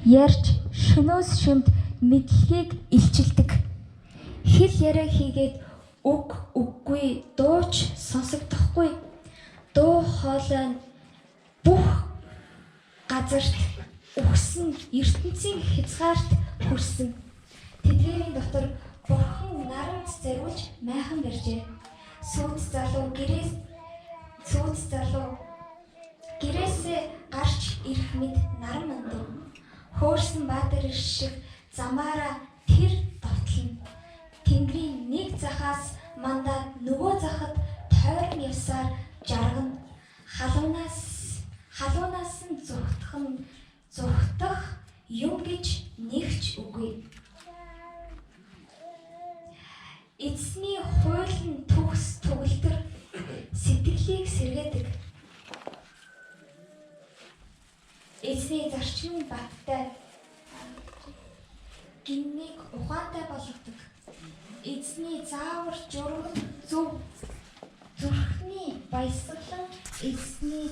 ярьж шөнөөс шөнд мэдлэгийг илчилдэг. Хэл яриа хийгээд үг үггүй дууч сонсогдохгүй. Дуу хоолой нь бүх газарт өгсөн ертөнцийн хязгаарт хүрсэн. Тэдгээрийн дотор бурхан нарант зориулж майхан барьжээ. Сүйц залуу гэрээсээ гарч ирэх мэд наран мандав. Хөөрсөн баатар шиг замаараа тэр довтлон. Тэнгэрийн нэг захаас мандаад нөгөө захад тойрон явсаар жаргана. Халуунаас нь зүгтах юм гэж нэгч үгүй. Эзний хууль нь төгс төгөлдөр сэтгэлийг сэргээдэг. Эзний зарчим баттай гиннийг ухаантай болгодог. Эзний заавар журам зөв зүрхний баясгалан эзний